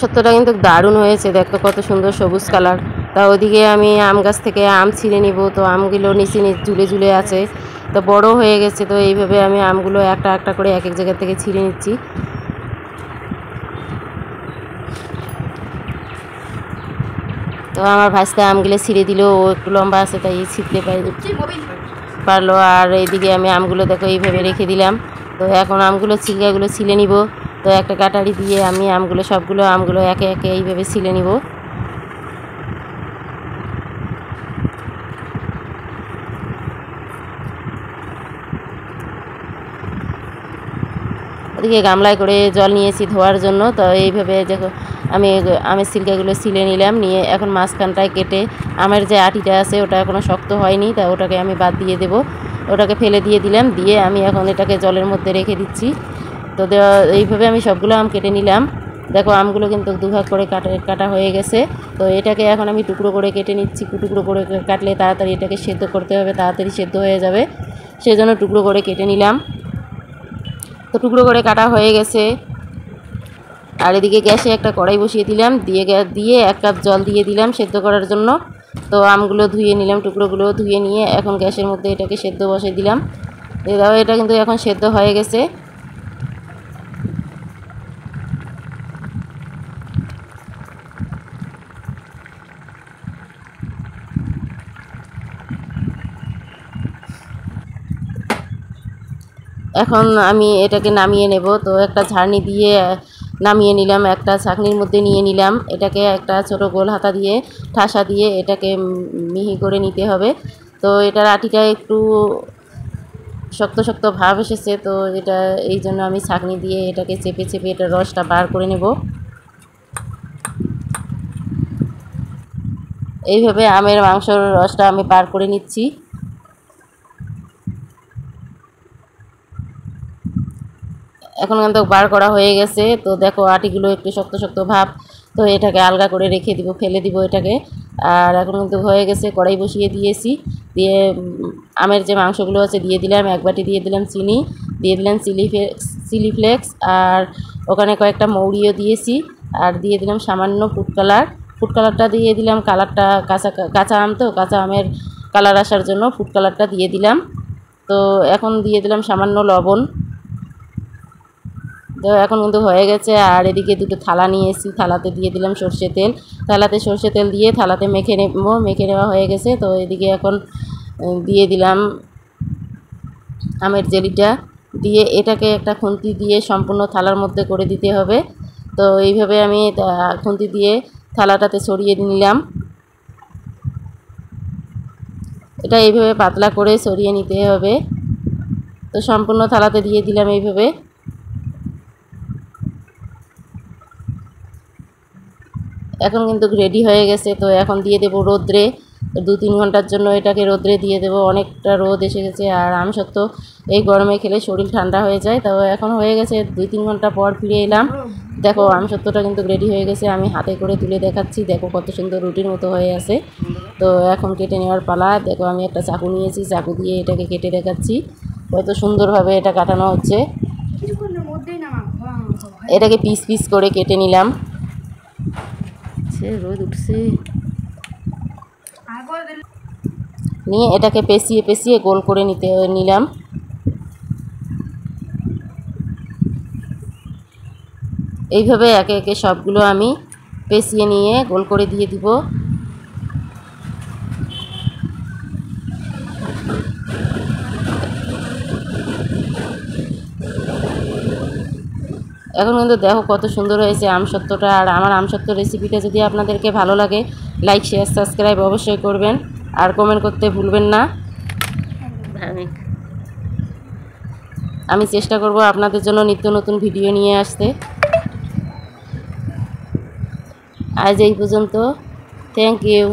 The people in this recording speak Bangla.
সত্যটা কিন্তু দারুণ হয়েছে, দেখো কত সুন্দর সবুজ কালার। তা ওদিকে আমি আম গাছ থেকে আম ছিঁড়ে নিব, তো আমগুলো নিচে ঝুলে ঝুলে আছে, তো বড় হয়ে গেছে। তো এইভাবে আমি আমগুলো একটা একটা করে এক এক জায়গা থেকে ছিঁড়ে নিচ্ছি। তো আমার ভাজতে আমগুলো ছিঁড়ে দিল, ও একটু লম্বা আছে তাই ছিঁড়তে পারলো। আর এইদিকে আমি আমগুলো দেখো এইভাবে রেখে দিলাম। তো এখন আমগুলো ছিলকাগুলো ছিলে নিব। তো একটা কাটারি দিয়ে আমি আমগুলো সবগুলো আমগুলো একে একে এইভাবে ছিলে নিব। ওদিকে গামলায় করে জল নিয়েছি ধোয়ার জন্য। তো এইভাবে দেখো আমি আমের ছিলকাগুলো ছিলে নিলাম, নিয়ে এখন মাঝখানটায় কেটে আমের যে আটিটা আছে ওটা এখনও শক্ত হয়নি, তা ওটাকে আমি বাদ দিয়ে দেব। ওটাকে ফেলে দিয়ে দিলাম, দিয়ে আমি এখন এটাকে জলের মধ্যে রেখে দিচ্ছি। তো এইভাবে আমি সবগুলো আম কেটে নিলাম। দেখো আমগুলো কিন্তু দুভাগ করে কাটা হয়ে গেছে। তো এটাকে এখন আমি টুকরো করে কেটে নিচ্ছি। টুকরো করে কাটলে তাড়াতাড়ি এটাকে সেদ্ধ করতে হবে, তাড়াতাড়ি সেদ্ধ হয়ে যাবে, সেজন্য টুকরো করে কেটে নিলাম। তো টুকরো করে কাটা হয়ে গেছে। আর এদিকে গ্যাসে একটা কড়াই বসিয়ে দিলাম, দিয়ে 1 কাপ জল দিয়ে দিলাম সেদ্ধ করার জন্য। তো আমগুলো ধুয়ে নিলাম, টুকরোগুলো ধুয়ে নিয়ে এখন গ্যাসের মধ্যে এটাকে সেদ্ধ বসিয়ে দিলাম। এটা কিন্তু এখন সেদ্ধ হয়ে গেছে। এখন আমি এটাকে নামিয়ে নেব। তো একটা ঝাড়নি দিয়ে নামিয়ে নিলাম, একটা ছাঁকনির মধ্যে নিয়ে নিলাম। এটাকে একটা ছোট গোল হাতা দিয়ে ঠাসা দিয়ে এটাকে মিহি করে নিতে হবে। তো এটার আটিটা একটু শক্ত শক্ত ভাব এসেছে, তো এটা এই জন্য আমি ছাঁকনি দিয়ে এটাকে চেপে চেপে এটার রসটা বার করে নেব। এইভাবে আমের মাংসর রসটা আমি বার করে নিচ্ছি। এখন কিন্তু বার করা হয়ে গেছে। তো দেখো আটিগুলো একটু শক্ত শক্ত ভাব, তো এটাকে আলগা করে রেখে দিব, ফেলে দিব এটাকে। আর এখন কিন্তু হয়ে গেছে, কড়াই বসিয়ে দিয়েছি, দিয়ে আমের যে মাংসগুলো আছে দিয়ে দিলাম। 1 বাটি দিয়ে দিলাম চিনি, দিয়ে দিলাম চিলি ফ্লেক্স, আর ওখানে কয়েকটা মৌরিও দিয়েছি, আর দিয়ে দিলাম সামান্য ফুড কালারটা দিয়ে দিলাম। কালারটা কাঁচা আম, তো কাঁচা আমের কালার আসার জন্য ফুড কালারটা দিয়ে দিলাম। তো এখন দিয়ে দিলাম সামান্য লবণ। তো এখন কিন্তু হয়ে গেছে। আর এদিকে দুটো থালা নিয়েছি, থালাতে দিয়ে দিলাম সর্ষে তেল। থালাতে সর্ষে তেল দিয়ে থালাতে মেখে নেওয়া হয়ে গেছে। তো এদিকে এখন দিয়ে দিলাম আমের জেলিটা, দিয়ে এটাকে একটা খুন্তি দিয়ে সম্পূর্ণ থালার মধ্যে করে দিতে হবে। তো এইভাবে আমি খুন্তি দিয়ে থালাটাতে ছড়িয়ে নিলাম। এটা এইভাবে পাতলা করে ছড়িয়ে নিতে হবে। তো সম্পূর্ণ থালাতে দিয়ে দিলাম এইভাবে। এখন কিন্তু রেডি হয়ে গেছে। তো এখন দিয়ে দেব রোদ্রে, 2-3 ঘন্টার জন্য এটাকে রোদ্রে দিয়ে দেব। অনেকটা রোদ এসে গেছে, আর আমসত্ত্ব এই গরমে খেলে শরীর ঠান্ডা হয়ে যায়। তো এখন হয়ে গেছে, 2-3 ঘন্টা পর ফিরে এলাম। দেখো আমসত্ত্বটা কিন্তু রেডি হয়ে গেছে, আমি হাতে করে তুলে দেখাচ্ছি। দেখো কত সুন্দর রুটির মতো হয়ে আছে। তো এখন কেটে নেওয়ার পালা। দেখো আমি একটা চাকু নিয়েছি, চাকু দিয়ে এটাকে কেটে দেখাচ্ছি কত সুন্দরভাবে এটা কাটানো হচ্ছে। এটাকে পিস পিস করে কেটে নিলাম। রোদ উঠছে, নিয়ে এটাকে পেঁচিয়ে পেঁচিয়ে গোল করে নিলাম। এইভাবে একে একে সবগুলো আমি পেঁচিয়ে নিয়ে গোল করে দিয়ে দিব। এখন কিন্তু দেখো কত সুন্দর হয়েছে আমসত্ত্বটা। আর আমার আমসত্ত্ব রেসিপিটা যদি আপনাদেরকে ভালো লাগে, লাইক শেয়ার সাবস্ক্রাইব অবশ্যই করবেন, আর কমেন্ট করতে ভুলবেন না। আমি চেষ্টা করব আপনাদের জন্য নিত্য নতুন ভিডিও নিয়ে আসতে। আজ এই পর্যন্ত, থ্যাংক ইউ।